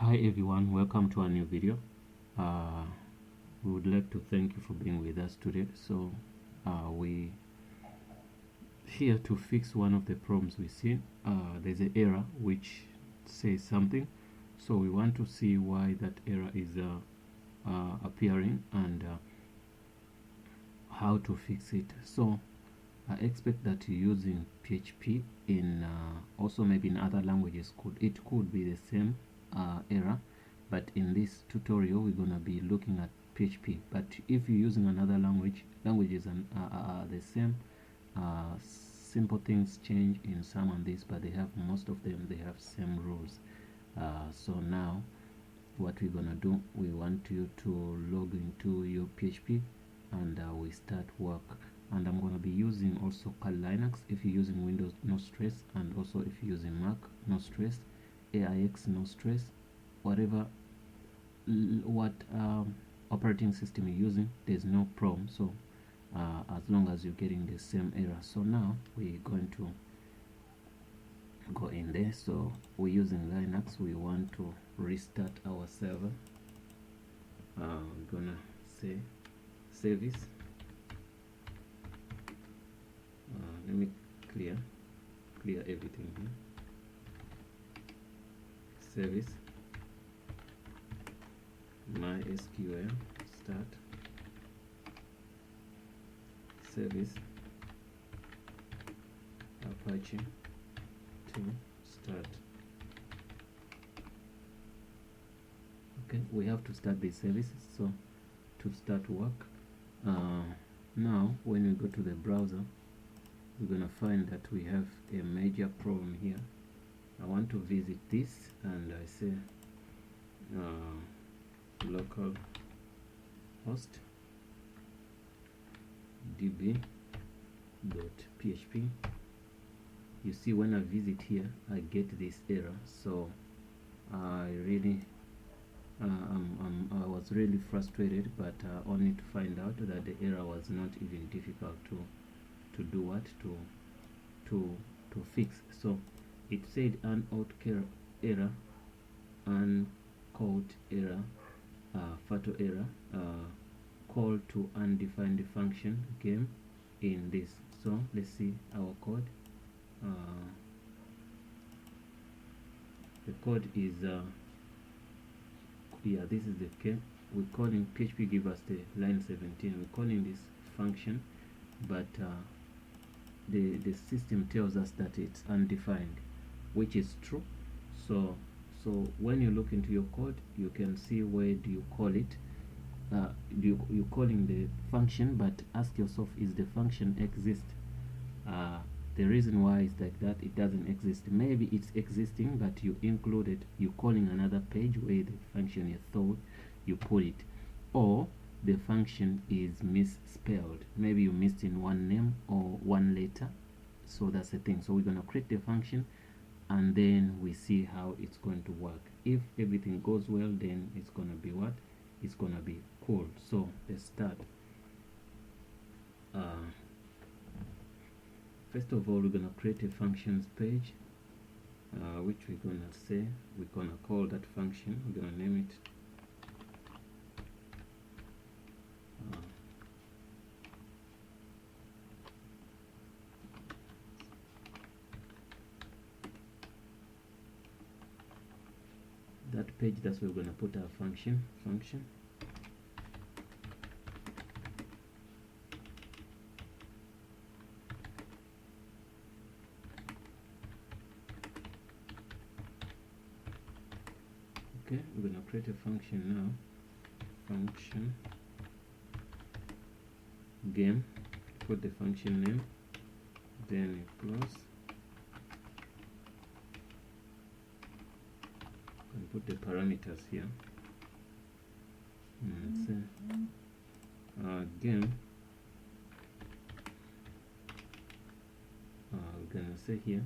Hi everyone, welcome to a new video. We would like to thank you for being with us today. So we here to fix one of the problems we see. There's an error which says something, so we want to see why that error is appearing and how to fix it. So I expect that you're using PHP in also maybe in other languages. It could be the same error, but in this tutorial we're gonna be looking at PHP. But if you're using another languages are the same. Simple things change in some and this, but they have most of them. They have same rules. So now what we're gonna do, we want you to log into your PHP and we start work. And I'm gonna be using also Kali Linux. If you're using Windows, no stress, and also if you're using Mac, no stress. AIX, no stress. Whatever operating system you're using, there's no problem. So as long as you're getting the same error. So now we're going to go in there. So we're using Linux. We want to restart our server. We're gonna say service. Let me clear everything here. Service MySQL start service Apache to start. Okay, we have to start the service. So to start work, now when we go to the browser, we're gonna find that we have a major problem here. I want to visit this and I say local host db.php. You see, when I visit here I get this error. So I was really frustrated, but only to find out that the error was not even difficult to do what to fix. So it said uncaught error, uncaught error, fatal error, call to undefined function game in this. So let's see our code. The code is this is the key. We're calling PHP give us the line 17. We're calling this function, but the system tells us that it's undefined, which is true. So when you look into your code, you can see where do you call it. You're calling the function, but ask yourself, is the function exist? The reason why is like that, it doesn't exist. Maybe it's existing, but you included, you're calling another page where the function you thought you put it, or the function is misspelled. Maybe you missed in one name or one letter. So that's the thing. So we're going to create the function and then we see how it's going to work. If everything goes well, then it's going to be what? It's going to be cool. So let's start. First of all, we're going to create a functions page, which we're going to say, we're going to call that function, we're going to name it that page. That's where we're going to put our function. Okay, we're going to create a function now. Function game, put the function name, then plus, and put the parameters here. And say game, we're gonna say here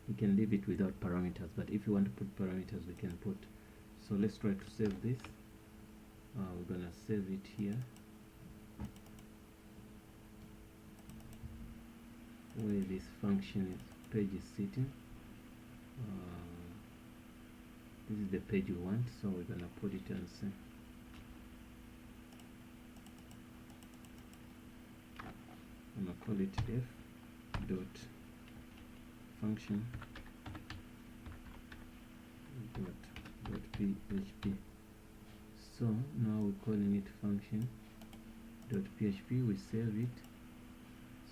we can leave it without parameters, but if you want to put parameters, we can put. So let's try to save this. We're gonna save it here. where this function page is sitting. This is the page we want, so we're gonna put it and say I'm gonna call it f dot function dot php. So now we're calling it function dot php. We save it.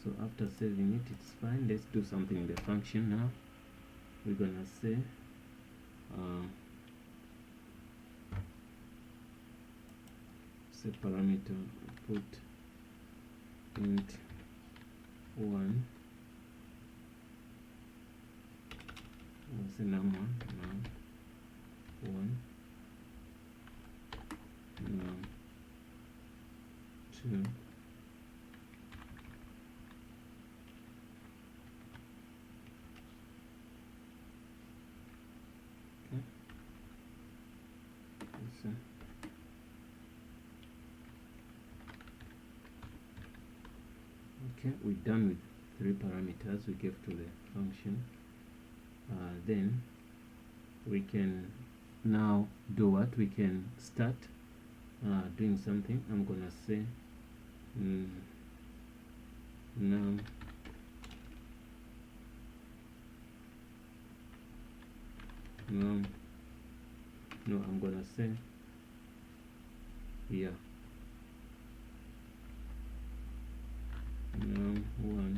So after saving it, it's fine. Let's do something in the function now. We're gonna say parameter, put int 1, what's the number, num1, num2, okay, we're done with 3 parameters we gave to the function. Then we can now do what? We can start doing something. I'm gonna say num no, I'm gonna say here num1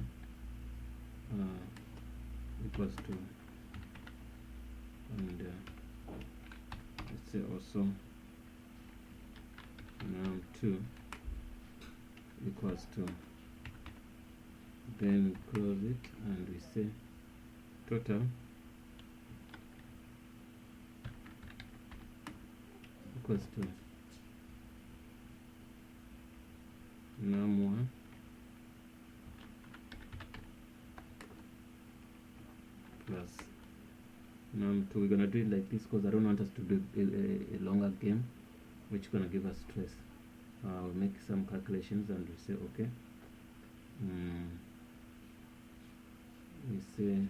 equals to, and let's say also num2 equals to, then we close it and we say total equals to num1 plus num2. We're gonna do it like this because I don't want us to do a longer game, which is gonna give us stress. We'll make some calculations and we say okay. We say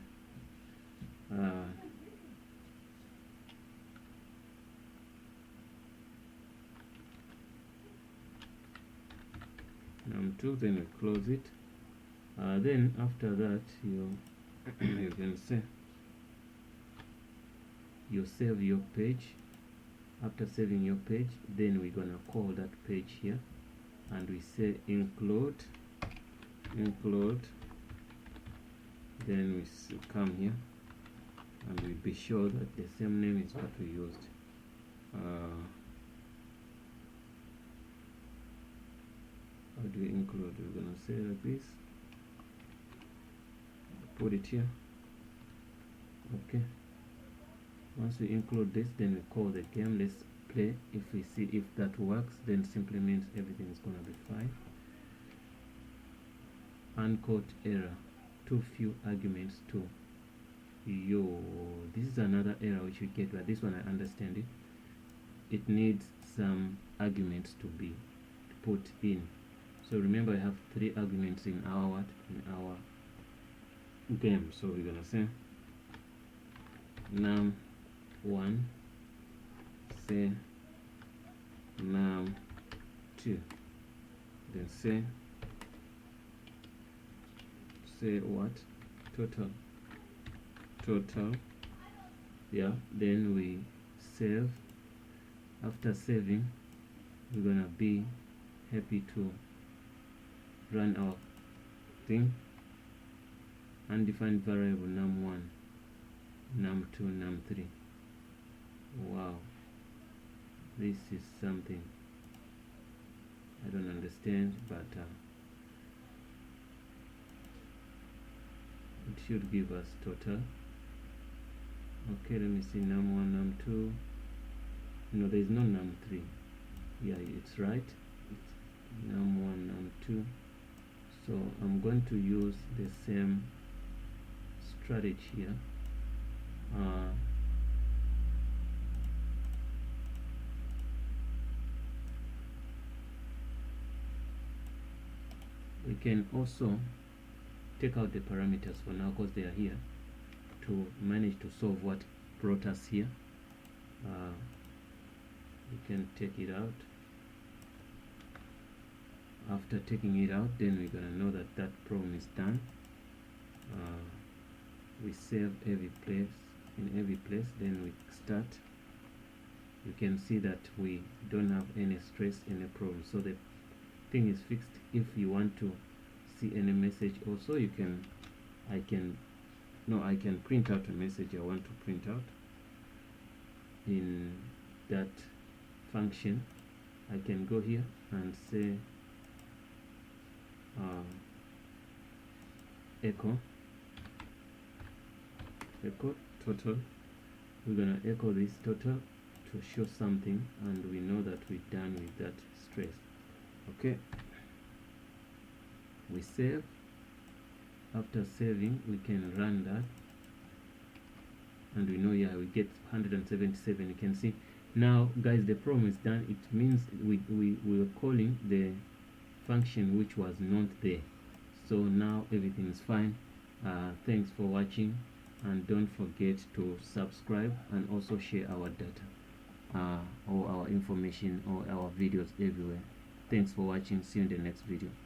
num2, then we close it. Then after that you you can say you save your page. After saving your page, then we're gonna call that page here and we say include, then we come here and we be sure that the same name is what we used. How do we include? We're gonna say like this, put it here. Okay, once we include this, then we call the game. Let's play. If we see if that works, then simply means everything is gonna be fine. Uncaught error, too few arguments to this is another error which we get, but this one I understand it. It needs some arguments to be put in. So remember, I have 3 arguments in our game. So we're gonna say num1, say num2, then say what? Total. Yeah, then we save. After saving, we're gonna be happy to run our thing. Undefined variable num1, num2, num3. Wow, this is something I don't understand, but it should give us total. Okay, let me see num1, num2. No, there is no num3. Yeah, it's right. It's num1, num2. So I'm going to use the same strategy here. We can also take out the parameters for now because they are here to manage to solve what brought us here. You can take it out. After taking it out, then we're gonna know that that problem is done. We save every place then we start. You can see that we don't have any stress, any problem, so the thing is fixed. If you want to see any message also, you can I can print out a message I want to print out in that function. I can go here and say echo total. We're gonna echo this total to show something, and we know that we're done with that stress. Okay, we save. After saving, we can run that, and we know, yeah, we get 177. You can see now, guys, the problem is done. It means we were calling the function which was not there, so now everything is fine. Thanks for watching, and don't forget to subscribe and also share our data or our information or our videos everywhere. Thanks for watching. See you in the next video.